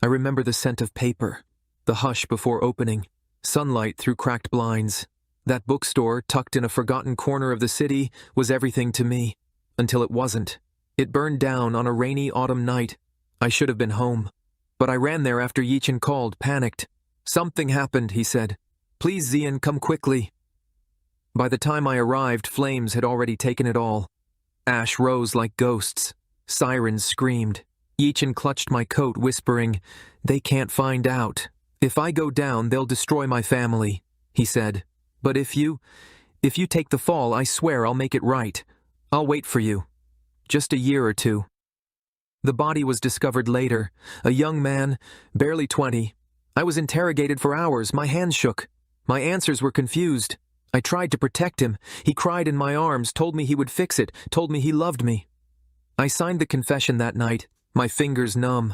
I remember the scent of paper, the hush before opening, sunlight through cracked blinds. That bookstore, tucked in a forgotten corner of the city, was everything to me, until it wasn't. It burned down on a rainy autumn night. I should have been home. But I ran there after Yichin called, panicked. "Something happened," he said. "Please, Zian, come quickly." By the time I arrived, flames had already taken it all. Ash rose like ghosts. Sirens screamed. Yichin clutched my coat, whispering, "They can't find out. If I go down, they'll destroy my family," he said. "But if you take the fall, I swear I'll make it right. I'll wait for you. Just a year or two." The body was discovered later, a young man, barely 20. I was interrogated for hours, my hands shook. My answers were confused. I tried to protect him. He cried in my arms, told me he would fix it, told me he loved me. I signed the confession that night, my fingers numb.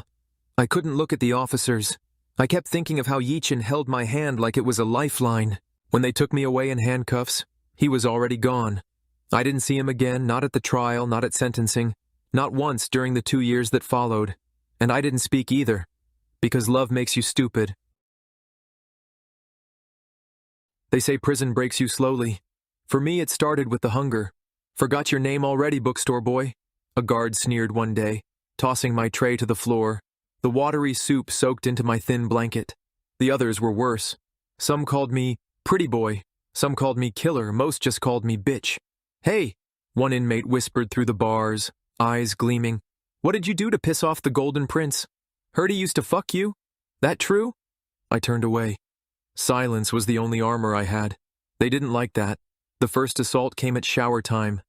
I couldn't look at the officers. I kept thinking of how Yichin held my hand like it was a lifeline. When they took me away in handcuffs, he was already gone. I didn't see him again, not at the trial, not at sentencing, not once during the 2 years that followed. And I didn't speak either, because love makes you stupid. They say prison breaks you slowly. For me, it started with the hunger. "Forgot your name already, bookstore boy," a guard sneered one day, tossing my tray to the floor. The watery soup soaked into my thin blanket. The others were worse. Some called me pretty boy, some called me killer, most just called me bitch. "Hey," one inmate whispered through the bars, eyes gleaming. "What did you do to piss off the Golden Prince? Heard he used to fuck you? That true?" I turned away. Silence was the only armor I had. They didn't like that. The first assault came at shower time.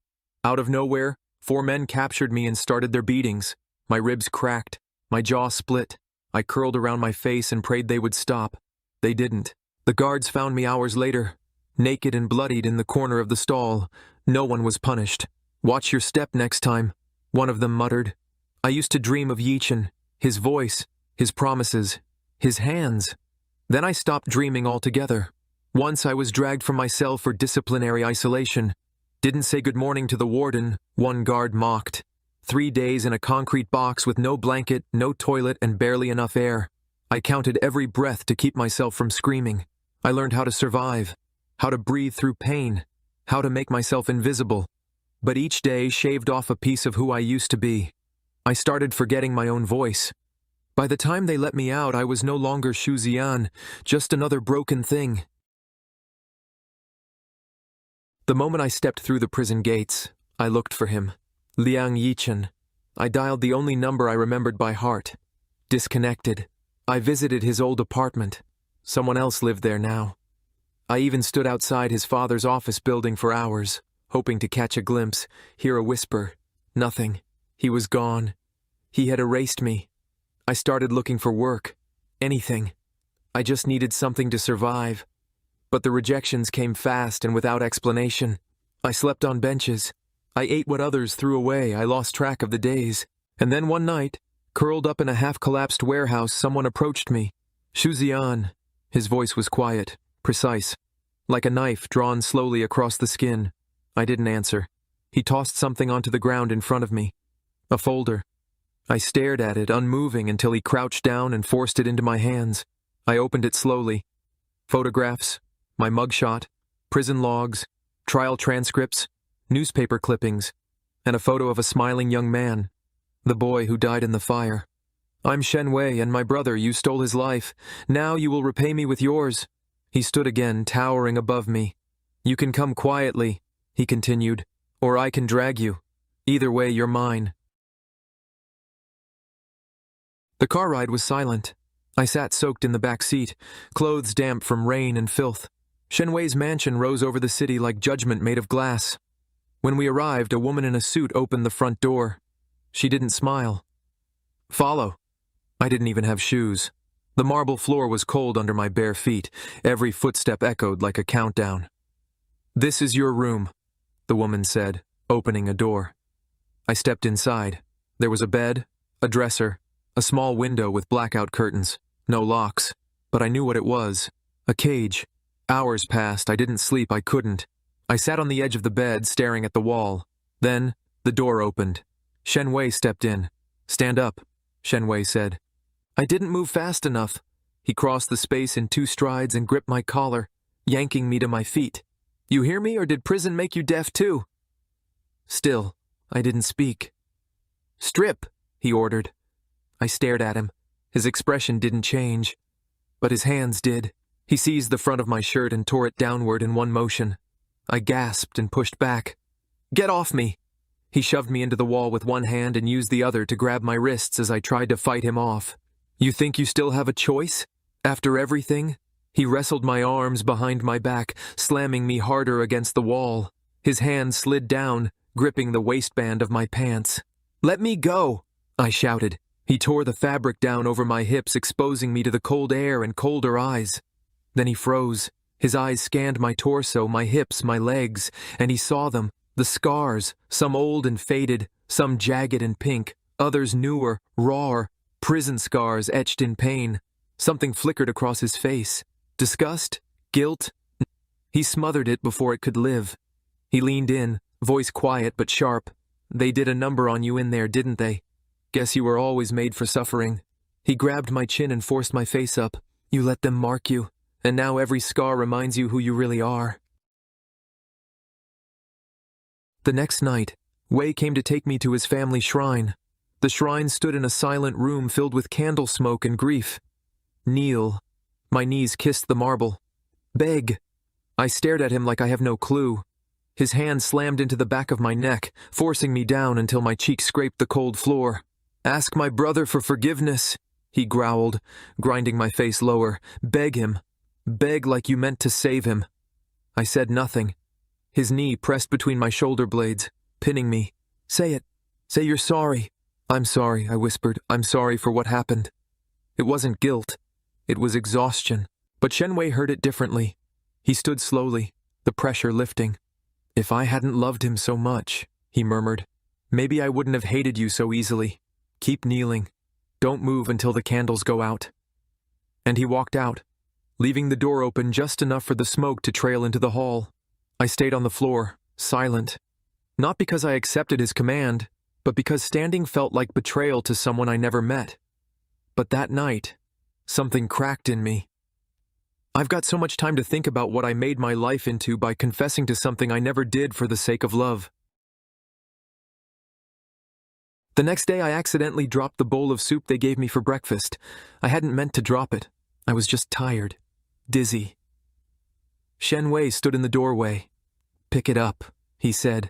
Out of nowhere, 4 men captured me and started their beatings. My ribs cracked. My jaw split. I curled around my face and prayed they would stop. They didn't. The guards found me hours later, naked and bloodied in the corner of the stall. No one was punished. "Watch your step next time," one of them muttered. I used to dream of Yichin, his voice, his promises, his hands. Then I stopped dreaming altogether. Once I was dragged from my cell for disciplinary isolation. "Didn't say good morning to the warden," one guard mocked. 3 days in a concrete box with no blanket, no toilet, and barely enough air. I counted every breath to keep myself from screaming. I learned how to survive, how to breathe through pain, how to make myself invisible. But each day shaved off a piece of who I used to be. I started forgetting my own voice. By the time they let me out, I was no longer Shu Zian, just another broken thing. The moment I stepped through the prison gates, I looked for him. Liang Yichin. I dialed the only number I remembered by heart. Disconnected. I visited his old apartment. Someone else lived there now. I even stood outside his father's office building for hours, hoping to catch a glimpse, hear a whisper. Nothing. He was gone. He had erased me. I started looking for work. Anything. I just needed something to survive. But the rejections came fast and without explanation. I slept on benches. I ate what others threw away. I lost track of the days. And then one night, curled up in a half-collapsed warehouse, someone approached me. "Shu Zian." His voice was quiet, precise, like a knife drawn slowly across the skin. I didn't answer. He tossed something onto the ground in front of me. A folder. I stared at it, unmoving, until he crouched down and forced it into my hands. I opened it slowly. Photographs, my mugshot, prison logs, trial transcripts, newspaper clippings, and a photo of a smiling young man, the boy who died in the fire. "I'm Shen Wei, and my brother, you stole his life. Now you will repay me with yours." He stood again, towering above me. "You can come quietly," he continued, "or I can drag you. Either way, you're mine." The car ride was silent. I sat soaked in the back seat, clothes damp from rain and filth. Shen Wei's mansion rose over the city like judgment made of glass. When we arrived, a woman in a suit opened the front door. She didn't smile. "Follow." I didn't even have shoes. The marble floor was cold under my bare feet. Every footstep echoed like a countdown. "This is your room," the woman said, opening a door. I stepped inside. There was a bed, a dresser, a small window with blackout curtains. No locks. But I knew what it was. A cage. Hours passed. I didn't sleep. I couldn't. I sat on the edge of the bed, staring at the wall. Then, the door opened. Shen Wei stepped in. "Stand up," Shen Wei said. I didn't move fast enough. He crossed the space in 2 strides and gripped my collar, yanking me to my feet. You hear me, or did prison make you deaf too? Still, I didn't speak. Strip, he ordered. I stared at him. His expression didn't change, but his hands did. He seized the front of my shirt and tore it downward in one motion. I gasped and pushed back. Get off me! He shoved me into the wall with one hand and used the other to grab my wrists as I tried to fight him off. You think you still have a choice? After everything? He wrestled my arms behind my back, slamming me harder against the wall. His hand slid down, gripping the waistband of my pants. Let me go! I shouted. He tore the fabric down over my hips, exposing me to the cold air and colder eyes. Then he froze. His eyes scanned my torso, my hips, my legs, and he saw them. The scars, some old and faded, some jagged and pink, others newer, rawer, prison scars etched in pain. Something flickered across his face. Disgust? Guilt? He smothered it before it could live. He leaned in, voice quiet but sharp. They did a number on you in there, didn't they? Guess you were always made for suffering. He grabbed my chin and forced my face up. You let them mark you, and now every scar reminds you who you really are. The next night, Wei came to take me to his family shrine. The shrine stood in a silent room filled with candle smoke and grief. Kneel. My knees kissed the marble. Beg. I stared at him like I have no clue. His hand slammed into the back of my neck, forcing me down until my cheek scraped the cold floor. Ask my brother for forgiveness, he growled, grinding my face lower. Beg him. Beg like you meant to save him. I said nothing. His knee pressed between my shoulder blades, pinning me. Say it. Say you're sorry. I'm sorry, I whispered. I'm sorry for what happened. It wasn't guilt. It was exhaustion. But Shenwei heard it differently. He stood slowly, the pressure lifting. If I hadn't loved him so much, he murmured, maybe I wouldn't have hated you so easily. Keep kneeling. Don't move until the candles go out. And he walked out, leaving the door open just enough for the smoke to trail into the hall. I stayed on the floor, silent. Not because I accepted his command, but because standing felt like betrayal to someone I never met. But that night, something cracked in me. I've got so much time to think about what I made my life into by confessing to something I never did for the sake of love. The next day I accidentally dropped the bowl of soup they gave me for breakfast. I hadn't meant to drop it. I was just tired, dizzy. Shenwei stood in the doorway. Pick it up, he said.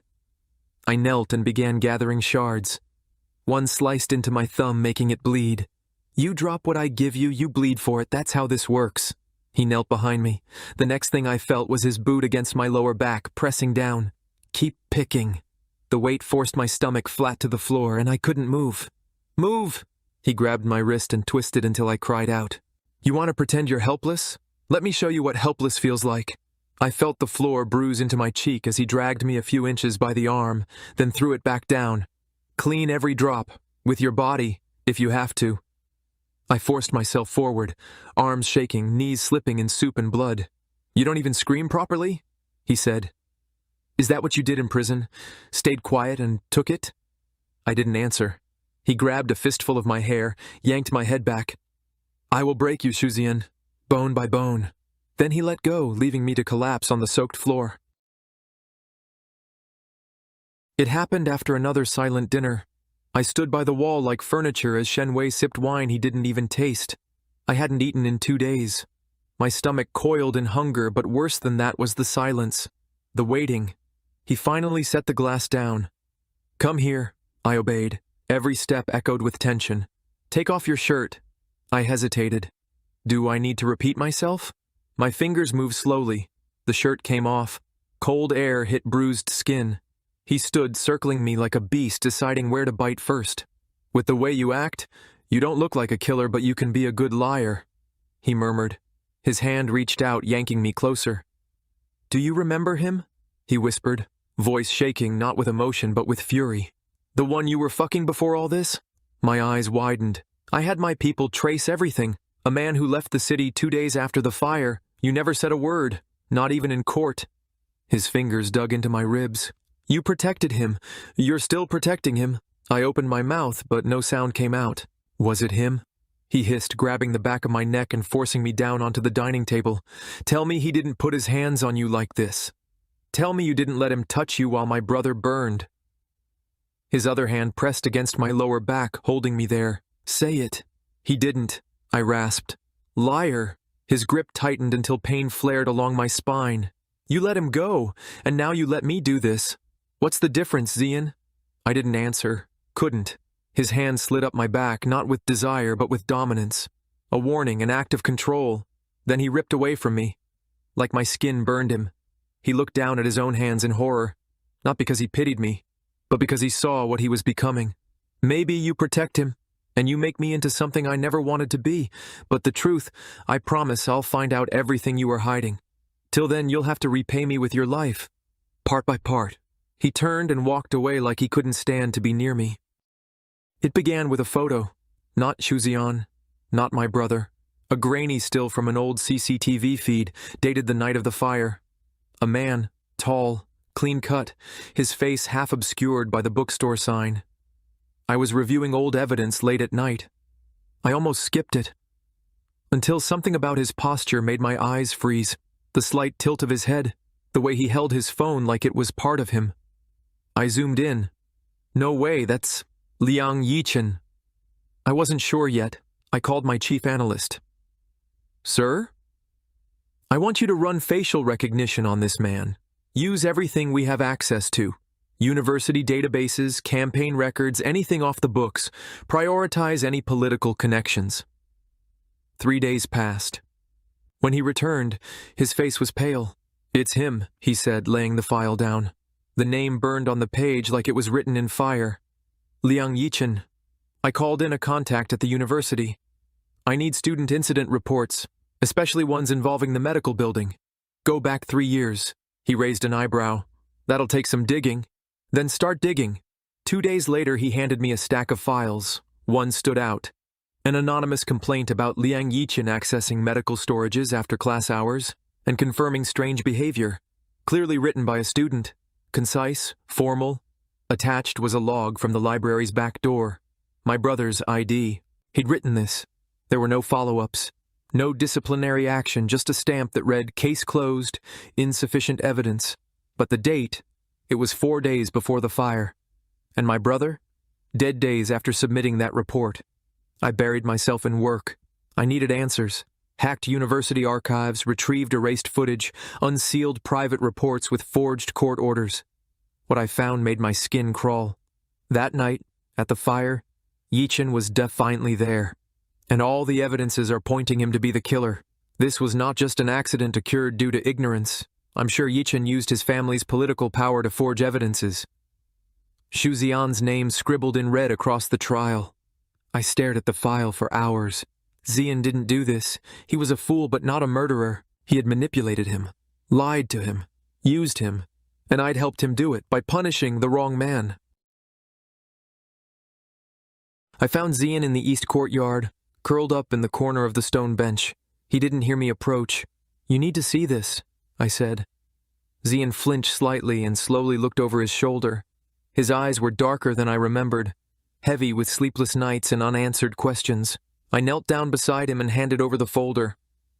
I knelt and began gathering shards. One sliced into my thumb, making it bleed. You drop what I give you, you bleed for it. That's how this works. He knelt behind me. The next thing I felt was his boot against my lower back, pressing down. Keep picking. The weight forced my stomach flat to the floor, and I couldn't move. Move! He grabbed my wrist and twisted until I cried out. You want to pretend you're helpless? Let me show you what helpless feels like. I felt the floor bruise into my cheek as he dragged me a few inches by the arm, then threw it back down. Clean every drop, with your body, if you have to. I forced myself forward, arms shaking, knees slipping in soup and blood. You don't even scream properly? He said. Is that what you did in prison? Stayed quiet and took it? I didn't answer. He grabbed a fistful of my hair, yanked my head back. I will break you, Shuzian, bone by bone. Then he let go, leaving me to collapse on the soaked floor. It happened after another silent dinner. I stood by the wall like furniture as Shenwei sipped wine he didn't even taste. I hadn't eaten in 2 days. My stomach coiled in hunger, but worse than that was the silence, the waiting. He finally set the glass down. Come here, I obeyed. Every step echoed with tension. Take off your shirt. I hesitated. Do I need to repeat myself? My fingers moved slowly. The shirt came off. Cold air hit bruised skin. He stood circling me like a beast, deciding where to bite first. With the way you act, you don't look like a killer, but you can be a good liar, he murmured. His hand reached out, yanking me closer. Do you remember him? He whispered, voice shaking, not with emotion but with fury. The one you were fucking before all this? My eyes widened. I had my people trace everything. A man who left the city 2 days after the fire. You never said a word, not even in court. His fingers dug into my ribs. You protected him. You're still protecting him. I opened my mouth, but no sound came out. Was it him? he hissed, grabbing the back of my neck and forcing me down onto the dining table. Tell me he didn't put his hands on you like this. Tell me you didn't let him touch you while my brother burned. His other hand pressed against my lower back, holding me there. Say it. He didn't, I rasped. Liar. His grip tightened until pain flared along my spine. You let him go, and now you let me do this. What's the difference, Zian? I didn't answer. Couldn't. His hand slid up my back, not with desire, but with dominance. A warning, an act of control. Then he ripped away from me. Like my skin burned him. He looked down at his own hands in horror. Not because he pitied me, but because he saw what he was becoming. Maybe you protect him, and you make me into something I never wanted to be, but the truth, I promise I'll find out everything you are hiding. Till then, you'll have to repay me with your life, part by part. He turned and walked away like he couldn't stand to be near me. It began with a photo. Not Shuzian, not my brother. A grainy still from an old CCTV feed, dated the night of the fire. A man, tall, clean-cut, his face half obscured by the bookstore sign. I was reviewing old evidence late at night. I almost skipped it. Until something about his posture made my eyes freeze. The slight tilt of his head, the way he held his phone like it was part of him. I zoomed in. No way, that's Liang Yichen. I wasn't sure yet. I called my chief analyst. Sir? I want you to run facial recognition on this man. Use everything we have access to. University databases, campaign records, anything off the books. Prioritize any political connections. 3 days passed. When he returned, his face was pale. It's him, he said, laying the file down. The name burned on the page like it was written in fire. Liang Yichen. I called in a contact at the university. I need student incident reports, especially ones involving the medical building. Go back 3 years. He raised an eyebrow. That'll take some digging. Then start digging. 2 days later, he handed me a stack of files. One stood out. An anonymous complaint about Liang Yichen accessing medical storages after class hours and confirming strange behavior. Clearly written by a student. Concise, formal. Attached was a log from the library's back door. My brother's ID. He'd written this. There were no follow-ups. No disciplinary action, just a stamp that read, case closed, insufficient evidence. But the date, it was 4 days before the fire. And my brother? Dead days after submitting that report. I buried myself in work. I needed answers. Hacked university archives, retrieved erased footage, unsealed private reports with forged court orders. What I found made my skin crawl. That night, at the fire, Yichen was defiantly there. And all the evidences are pointing him to be the killer. This was not just an accident occurred due to ignorance. I'm sure Yichen used his family's political power to forge evidences. Shuzian's name scribbled in red across the trial. I stared at the file for hours. Zian didn't do this. He was a fool but not a murderer. He had manipulated him, lied to him, used him, and I'd helped him do it by punishing the wrong man. I found Zian in the east courtyard, curled up in the corner of the stone bench. He didn't hear me approach. You need to see this, I said. Zian flinched slightly and slowly looked over his shoulder. His eyes were darker than I remembered, heavy with sleepless nights and unanswered questions. I knelt down beside him and handed over the folder.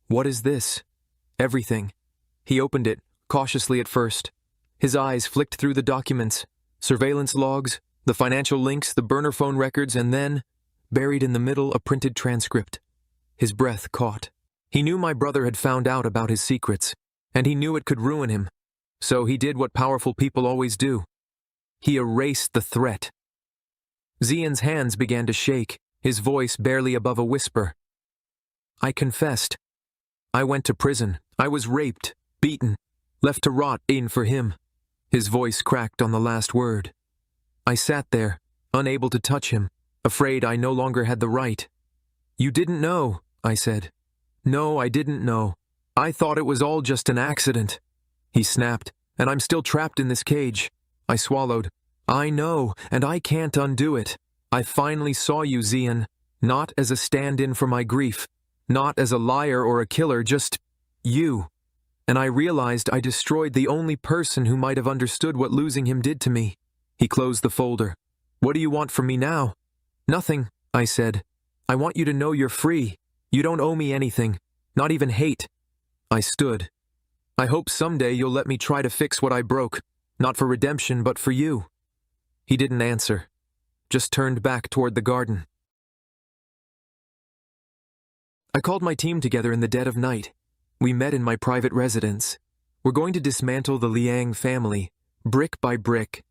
What is this? Everything. He opened it, cautiously at first. His eyes flicked through the documents, surveillance logs, the financial links, the burner phone records, and then, buried in the middle, a printed transcript. His breath caught. He knew my brother had found out about his secrets, and he knew it could ruin him. So he did what powerful people always do. He erased the threat. Zian's hands began to shake, his voice barely above a whisper. I confessed. I went to prison. I was raped, beaten, left to rot in for him. His voice cracked on the last word. I sat there, unable to touch him, afraid I no longer had the right. You didn't know, I said. No, I didn't know. I thought it was all just an accident. He snapped, and I'm still trapped in this cage. I swallowed. I know, and I can't undo it. I finally saw you, Zian, not as a stand-in for my grief, not as a liar or a killer, just you. And I realized I destroyed the only person who might have understood what losing him did to me. He closed the folder. What do you want from me now? Nothing, I said. I want you to know you're free. You don't owe me anything, not even hate. I stood. I hope someday you'll let me try to fix what I broke, not for redemption, but for you. He didn't answer, just turned back toward the garden. I called my team together in the dead of night. We met in my private residence. We're going to dismantle the Leang family, brick by brick.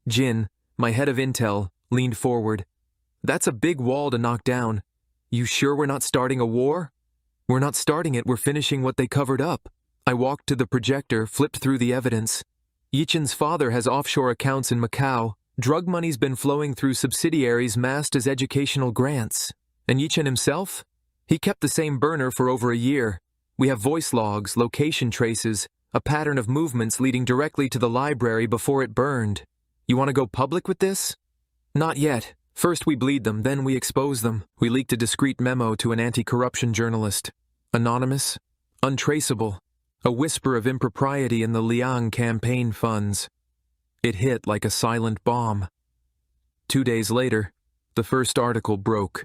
Jin, my head of intel, leaned forward. That's a big wall to knock down. You sure we're not starting a war? We're not starting it, we're finishing what they covered up. I walked to the projector, flipped through the evidence. Yichen's father has offshore accounts in Macau. Drug money's been flowing through subsidiaries masked as educational grants. And Yichen himself? He kept the same burner for over a year. We have voice logs, location traces, a pattern of movements leading directly to the library before it burned. You want to go public with this? Not yet. First we bleed them, then we expose them. We leaked a discreet memo to an anti-corruption journalist. Anonymous, untraceable, a whisper of impropriety in the Liang campaign funds. It hit like a silent bomb. 2 days later, the first article broke.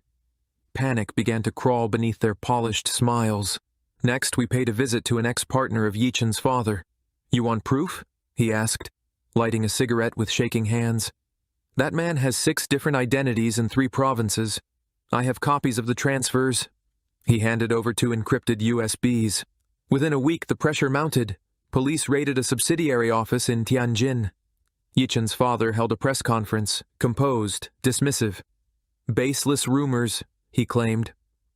Panic began to crawl beneath their polished smiles. Next, we paid a visit to an ex-partner of Yichen's father. You want proof? He asked, lighting a cigarette with shaking hands. That man has 6 different identities in 3 provinces. I have copies of the transfers. He handed over 2 encrypted USBs. Within a week, the pressure mounted. Police raided a subsidiary office in Tianjin. Yichen's father held a press conference, composed, dismissive. Baseless rumors, he claimed.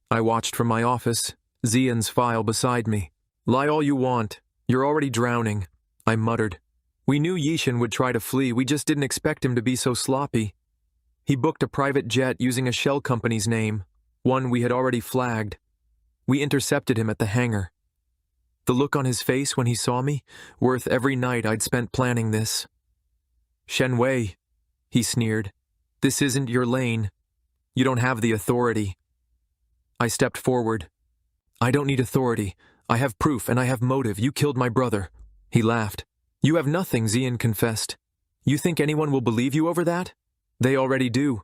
I watched from my office, Xian's file beside me. Lie all you want. You're already drowning, I muttered. We knew Yichen would try to flee, we just didn't expect him to be so sloppy. He booked a private jet using a shell company's name, one we had already flagged. We intercepted him at the hangar. The look on his face when he saw me, worth every night I'd spent planning this. Shen Wei, he sneered. This isn't your lane. You don't have the authority. I stepped forward. I don't need authority. I have proof and I have motive. You killed my brother. He laughed. You have nothing, Xian confessed. You think anyone will believe you over that? They already do.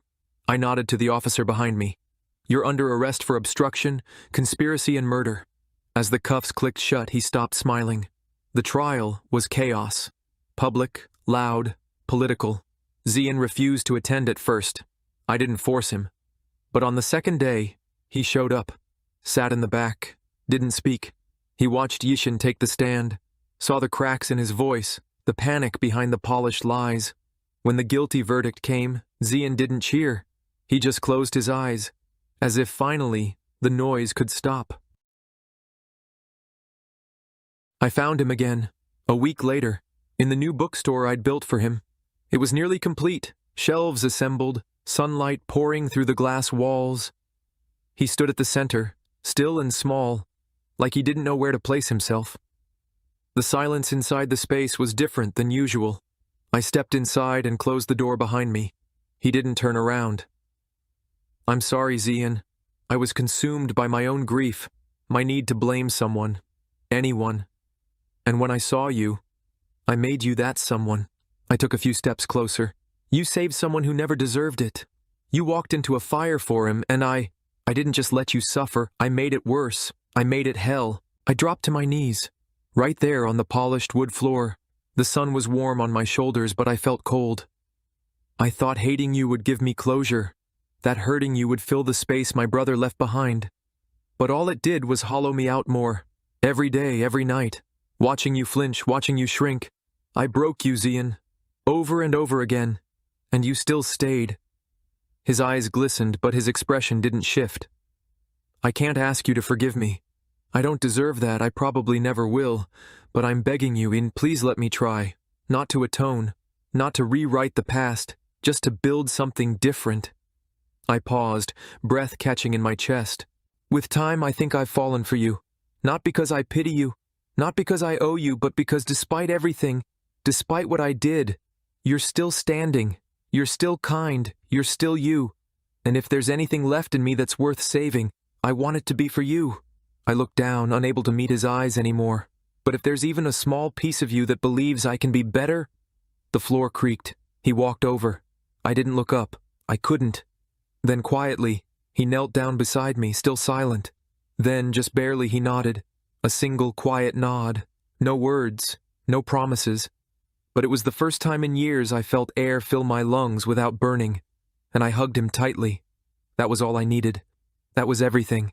I nodded to the officer behind me. You're under arrest for obstruction, conspiracy, and murder. As the cuffs clicked shut, he stopped smiling. The trial was chaos. Public, loud, political. Xian refused to attend at first. I didn't force him. But on the second day, he showed up, sat in the back, didn't speak. He watched Yichen take the stand, saw the cracks in his voice, the panic behind the polished lies. When the guilty verdict came, Xian didn't cheer. He just closed his eyes, as if finally the noise could stop. I found him again, a week later, in the new bookstore I'd built for him. It was nearly complete, shelves assembled, sunlight pouring through the glass walls. He stood at the center, still and small, like he didn't know where to place himself. The silence inside the space was different than usual. I stepped inside and closed the door behind me. He didn't turn around. I'm sorry, Xian. I was consumed by my own grief, my need to blame someone, anyone. And when I saw you, I made you that someone. I took a few steps closer. You saved someone who never deserved it. You walked into a fire for him, and I didn't just let you suffer, I made it worse. I made it hell. I dropped to my knees. Right there on the polished wood floor. The sun was warm on my shoulders, but I felt cold. I thought hating you would give me closure, that hurting you would fill the space my brother left behind. But all it did was hollow me out more. Every day, every night. Watching you flinch, watching you shrink. I broke you, Xian. Over and over again. And you still stayed. His eyes glistened, but his expression didn't shift. I can't ask you to forgive me. I don't deserve that, I probably never will, but I'm begging you, please let me try. Not to atone, not to rewrite the past, just to build something different. I paused, breath catching in my chest. With time, I think I've fallen for you. Not because I pity you, not because I owe you, but because despite everything, despite what I did, you're still standing. You're still kind, you're still you. And if there's anything left in me that's worth saving, I want it to be for you. I looked down, unable to meet his eyes anymore. But if there's even a small piece of you that believes I can be better... The floor creaked. He walked over. I didn't look up. I couldn't. Then quietly, He knelt down beside me, still silent. Then, just barely, he nodded. A single quiet nod. No words, no promises. But it was the first time in years I felt air fill my lungs without burning, and I hugged him tightly. That was all I needed. That was everything.